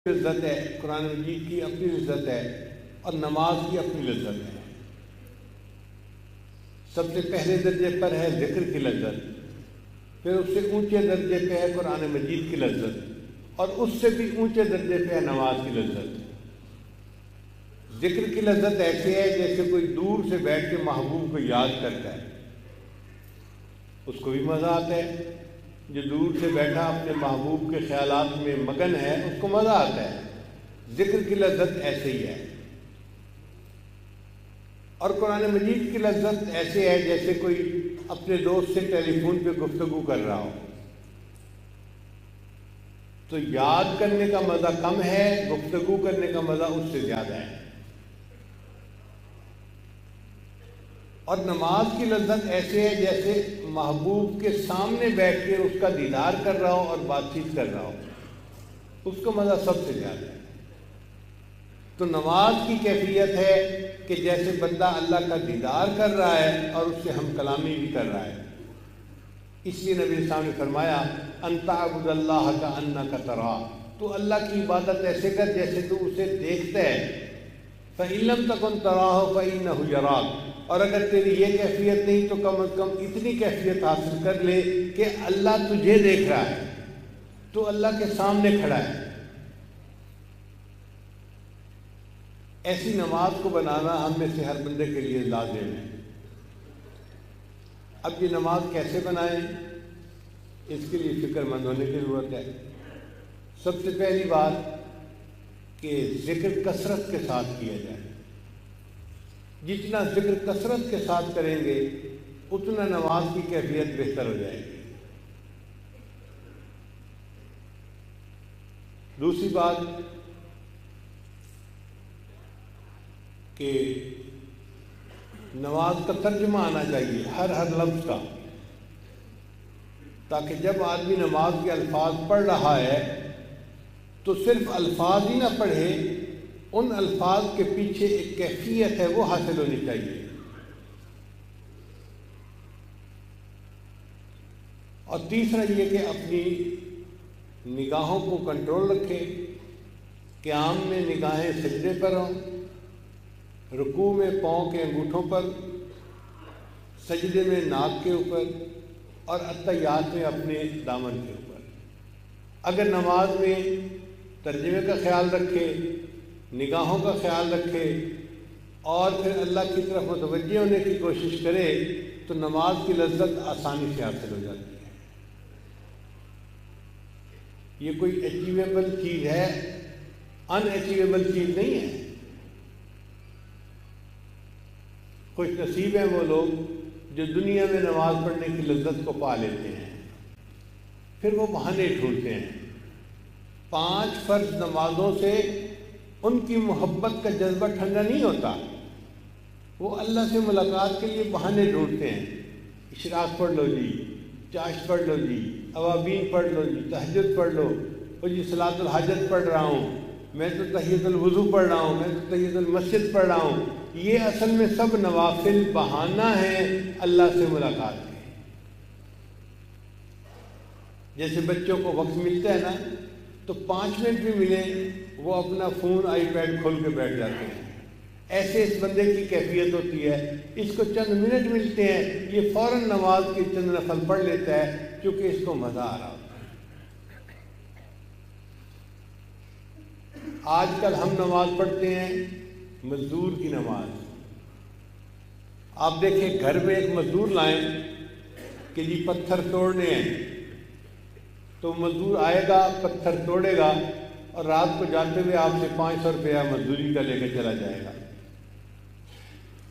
لذت ہے، قرآن مجید کی اپنی لذت ہے اور نماز کی اپنی لذت ہے۔ سب سے پہلے درجے پر ہے ذکر کی لذت، پھر اس سے اونچے درجے پہ ہے قرآن مجید کی لذت، اور اس سے بھی اونچے درجے پہ ہے نماز کی لذت۔ ذکر کی لذت ایسے ہے جیسے کوئی دور سے بیٹھ کے محبوب کو یاد کرتا ہے، اس کو بھی مزہ آتا ہے۔ جو دور سے بیٹھا اپنے محبوب کے خیالات میں مگن ہے اس کو مزہ آتا ہے۔ ذکر کی لذت ایسے ہی ہے۔ اور قرآن مجید کی لذت ایسے ہے جیسے کوئی اپنے دوست سے ٹیلی فون پہ گفتگو کر رہا ہو۔ تو یاد کرنے کا مزہ کم ہے، گفتگو کرنے کا مزہ اس سے زیادہ ہے۔ اور نماز کی لذت ایسے ہے جیسے محبوب کے سامنے بیٹھ کے اس کا دیدار کر رہا ہو اور بات چیت کر رہا ہو، اس کو مزہ سب سے زیادہ ہے۔ تو نماز کی کیفیت ہے کہ جیسے بندہ اللہ کا دیدار کر رہا ہے اور اس سے ہم کلامی بھی کر رہا ہے۔ اس لیے نبی صاحب نے فرمایا ان تعبد اللہ کأنک تراہ، تو اللہ کی عبادت ایسے کر جیسے تو اسے دیکھتا ہے۔ فإن لم تکن تراہ فإنہ یراک، اور اگر تیری یہ کیفیت نہیں تو کم از کم اتنی کیفیت حاصل کر لے کہ اللہ تجھے دیکھ رہا ہے، تو اللہ کے سامنے کھڑا ہے۔ ایسی نماز کو بنانا ہم میں سے ہر بندے کے لیے لازم ہے۔ اب یہ نماز کیسے بنائیں، اس کے لیے فکر مند ہونے کی ضرورت ہے۔ سب سے پہلی بات کہ ذکر کثرت کے ساتھ کیا جائے۔ جتنا ذکر کثرت کے ساتھ کریں گے اتنا نماز کی کیفیت بہتر ہو جائے گی۔ دوسری بات کہ نماز کا ترجمہ آنا چاہیے ہر لفظ کا، تاکہ جب آدمی نماز کے الفاظ پڑھ رہا ہے تو صرف الفاظ ہی نہ پڑھے، ان الفاظ کے پیچھے ایک کیفیت ہے وہ حاصل ہونی چاہیے۔ اور تیسرا یہ کہ اپنی نگاہوں کو کنٹرول رکھے، قیام میں نگاہیں سجدے پر ہوں، رکوع میں پاؤں کے انگوٹھوں پر، سجدے میں ناک کے اوپر، اور اتحیات میں اپنے دامن کے اوپر۔ اگر نماز میں ترجمے کا خیال رکھے، نگاہوں کا خیال رکھے اور پھر اللہ کی طرف متوجہ ہونے کی کوشش کرے تو نماز کی لذت آسانی سے حاصل ہو جاتی ہے۔ یہ کوئی اچیویبل چیز ہے، ان اچیویبل چیز نہیں ہے۔ خوش نصیب ہیں وہ لوگ جو دنیا میں نماز پڑھنے کی لذت کو پا لیتے ہیں، پھر وہ بہانے ڈھونڈتے ہیں۔ 5 فرض نمازوں سے ان کی محبت کا جذبہ ٹھنڈا نہیں ہوتا، وہ اللہ سے ملاقات کے لیے بہانے ڈھونڈتے ہیں۔ اشراق پڑھ لو جی، چاشت پڑھ لو جی، اوابین پڑھ لو جی، تہجد پڑھ لو، وہ جی صلاۃ الحاجت پڑھ رہا ہوں، میں تو تحیۃ الوضو پڑھ رہا ہوں، میں تو تحیۃ المسجد پڑھ رہا ہوں۔ یہ اصل میں سب نوافل بہانہ ہیں اللہ سے ملاقات کے۔ جیسے بچوں کو وقت ملتا ہے نا تو 5 منٹ بھی ملیں وہ اپنا فون آئی پیڈ کھول کے بیٹھ جاتے ہیں۔ ایسے اس بندے کی کیفیت ہوتی ہے، اس کو چند منٹ ملتے ہیں، یہ فوراً نماز کے چند نفل پڑھ لیتا ہے کیونکہ اس کو مزہ آ رہا ہوتا ہے۔ آج کل ہم نماز پڑھتے ہیں مزدور کی نماز۔ آپ دیکھیں گھر میں ایک مزدور لائیں کہ جی پتھر توڑنے ہیں، تو مزدور آئے گا، پتھر توڑے گا اور رات کو جاتے ہوئے آپ سے 500 روپیہ مزدوری کا لے کے چلا جائے گا۔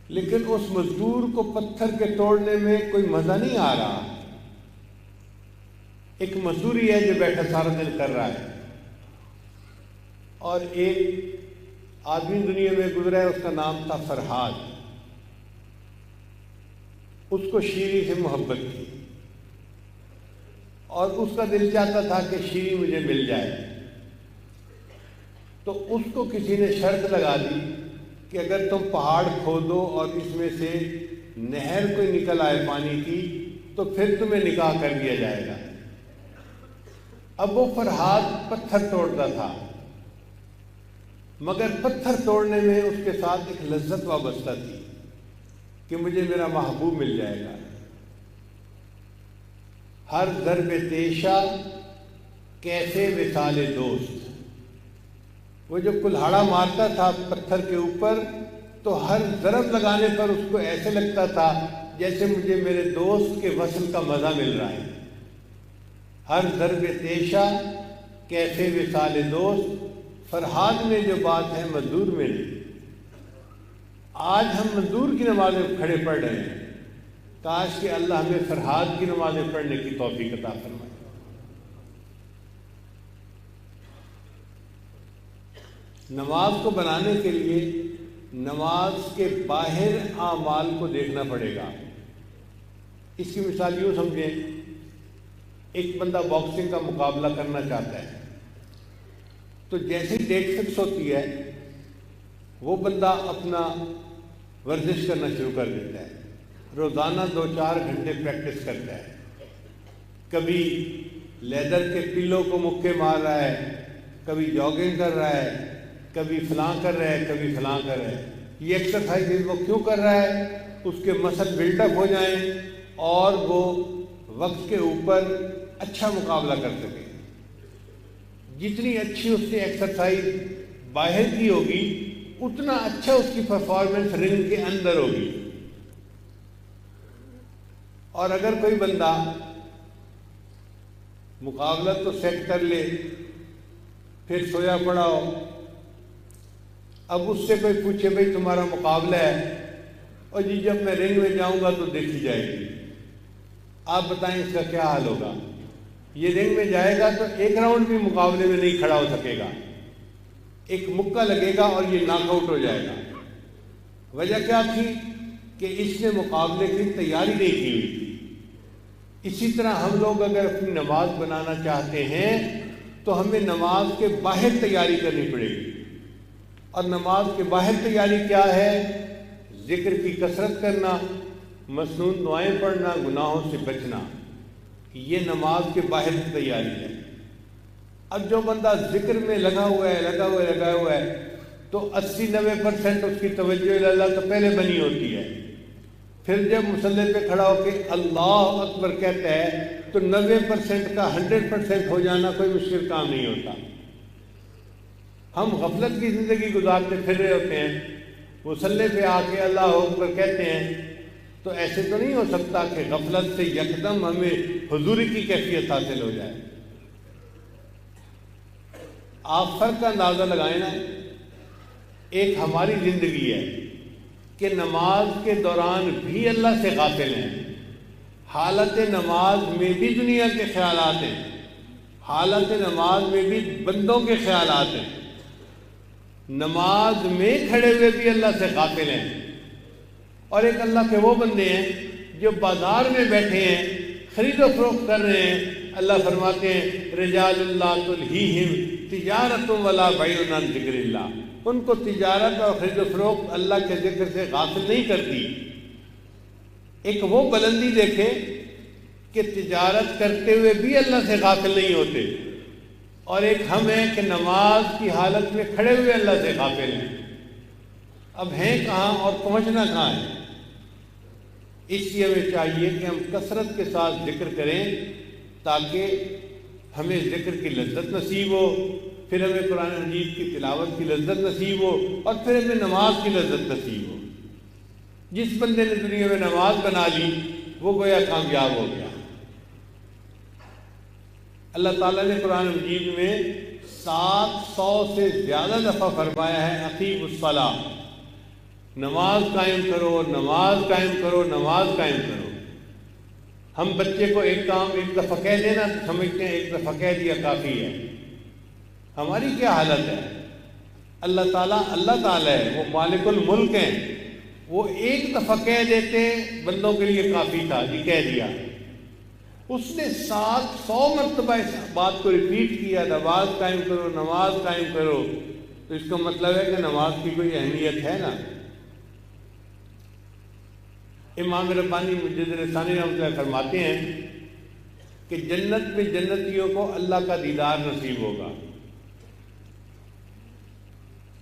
لیکن اس مزدور کو پتھر کے توڑنے میں کوئی مزہ نہیں آ رہا۔ ایک مزدوری ہے جو بیٹھا سارا دن کر رہا ہے، اور ایک آدمی دنیا میں گزرا ہے، اس کا نام تھا فرحاد۔ اس کو شیری سے محبت تھی اور اس کا دل چاہتا تھا کہ شیری مجھے مل جائے، تو اس کو کسی نے شرط لگا دی کہ اگر تم پہاڑ کھودو اور اس میں سے نہر کوئی نکل آئے پانی کی تو پھر تمہیں نکاح کر دیا جائے گا۔ اب وہ فرحاد پتھر توڑتا تھا مگر پتھر توڑنے میں اس کے ساتھ ایک لذت وابستہ تھی کہ مجھے میرا محبوب مل جائے گا۔ ہر ضرب تیشہ کیسے وصال دوست، وہ جو کلہاڑا مارتا تھا پتھر کے اوپر تو ہر ضرب لگانے پر اس کو ایسے لگتا تھا جیسے مجھے میرے دوست کے وصل کا مزہ مل رہا ہے۔ ہر ضرب تیشہ کیسے وصال دوست، فرہاد میں جو بات ہے مزدور میں نہیں۔ آج ہم مزدور کی نمازیں کھڑے پڑھ رہے ہیں، کاش کہ اللہ ہمیں فرہاد کی نمازیں پڑھنے کی توفیق عطا فرمائے۔ نماز کو بنانے کے لیے نماز کے باہر اعمال کو دیکھنا پڑے گا۔ اس کی مثال یوں سمجھیں، ایک بندہ باکسنگ کا مقابلہ کرنا چاہتا ہے تو جیسے ڈیٹ فکس ہوتی ہے وہ بندہ اپنا ورزش کرنا شروع کر دیتا ہے، روزانہ 2-4 گھنٹے پریکٹس کرتا ہے، کبھی لیدر کے پلوں کو مکے مار رہا ہے، کبھی جاگنگ کر رہا ہے، کبھی فلاں کر رہا ہے، کبھی فلاں کر رہا ہے۔ یہ ایکسرسائز وہ کیوں کر رہا ہے؟ اس کے مسل بلڈ اپ ہو جائیں اور وہ وقت کے اوپر اچھا مقابلہ کر سکے۔ جتنی اچھی اس نے ایکسرسائز باہر کی ہوگی اتنا اچھا اس کی پرفارمنس رنگ کے اندر ہوگی۔ اور اگر کوئی بندہ مقابلہ تو سیٹ کر لے پھر سویا پڑا ہو، اب اس سے کوئی پوچھے بھئی تمہارا مقابلہ ہے، اور جی جب میں رنگ میں جاؤں گا تو دیکھی جائے گی، آپ بتائیں اس کا کیا حال ہوگا؟ یہ رنگ میں جائے گا تو ایک راؤنڈ بھی مقابلے میں نہیں کھڑا ہو سکے گا، ایک مکہ لگے گا اور یہ ناک آؤٹ ہو جائے گا۔ وجہ کیا تھی کہ اس نے مقابلے کی تیاری نہیں کی ہوئی تھی۔ اسی طرح ہم لوگ اگر اپنی نماز بنانا چاہتے ہیں تو ہمیں نماز کے باہر تیاری کرنی پڑے گی، اور نماز کے باہر تیاری کیا ہے؟ ذکر کی کثرت کرنا، مسنون دعائیں پڑھنا، گناہوں سے بچنا، یہ نماز کے باہر کی تیاری ہے۔ اب جو بندہ ذکر میں لگا ہوا ہے تو 80-90% اس کی توجہ اللہ تو پہلے بنی ہوتی ہے، پھر جب مصلی پہ کھڑا ہو کے اللہ اکبر کہتا ہے تو 90% کا 100% ہو جانا کوئی مشکل کام نہیں ہوتا۔ ہم غفلت کی زندگی گزارتے پھر رہے ہوتے ہیں، مصلی پہ آ کے اللہ اکبر کہتے ہیں، تو ایسے تو نہیں ہو سکتا کہ غفلت سے یکدم ہمیں حضوری کی کیفیت حاصل ہو جائے۔ آپ فرق کا اندازہ لگائیں نا، ایک ہماری زندگی ہے کہ نماز کے دوران بھی اللہ سے غافل ہیں، حالت نماز میں بھی دنیا کے خیالات ہیں، حالت نماز میں بھی بندوں کے خیالات ہیں، نماز میں کھڑے ہوئے بھی اللہ سے غافل ہیں۔ اور ایک اللہ کے وہ بندے ہیں جو بازار میں بیٹھے ہیں، خرید و فروخت کر رہے ہیں، اللہ فرماتے ہیں رجال اللہ تلہیہم تجارت ولا بیع عن ذکر اللہ، ان کو تجارت اور خرید و فروخت اللہ کے ذکر سے غافل نہیں کرتی۔ ایک وہ بلندی دیکھے کہ تجارت کرتے ہوئے بھی اللہ سے غافل نہیں ہوتے، اور ایک ہم ہیں کہ نماز کی حالت میں کھڑے ہوئے اللہ سے غافل ہیں۔ اب ہیں کہاں اور پہنچنا کہاں ہے؟ اس لیے ہمیں چاہیے کہ ہم کثرت کے ساتھ ذکر کریں تاکہ ہمیں ذکر کی لذت نصیب ہو، پھر ہمیں قرآن مجید کی تلاوت کی لذت نصیب ہو، اور پھر ہمیں نماز کی لذت نصیب ہو۔ جس بندے نے دنیا میں نماز بنا لی وہ گویا کامیاب ہو گیا۔ اللہ تعالیٰ نے قرآن مجید میں 700 سے زیادہ دفعہ فرمایا ہے اقیموا الصلاۃ، نماز قائم کرو، نماز قائم کرو، نماز قائم کرو۔ ہم بچے کو ایک کام ایک دفعہ کہہ دینا تو سمجھتے ہیں ایک دفعہ کہہ دیا کافی ہے۔ ہماری کیا حالت ہے؟ اللہ تعالیٰ ہے، وہ مالک الملک ہیں، وہ ایک دفعہ کہہ دیتے بندوں کے لیے کافی تھا، جی کہہ دیا۔ اس نے 700 مرتبہ اس بات کو ریپیٹ کیا، نماز قائم کرو، نماز قائم کرو، تو اس کا مطلب ہے کہ نماز کی کوئی اہمیت ہے نا۔ امام ربانی مجدد ثانی رحمۃ اللہ فرماتے ہیں کہ جنت میں جنتیوں کو اللہ کا دیدار نصیب ہوگا،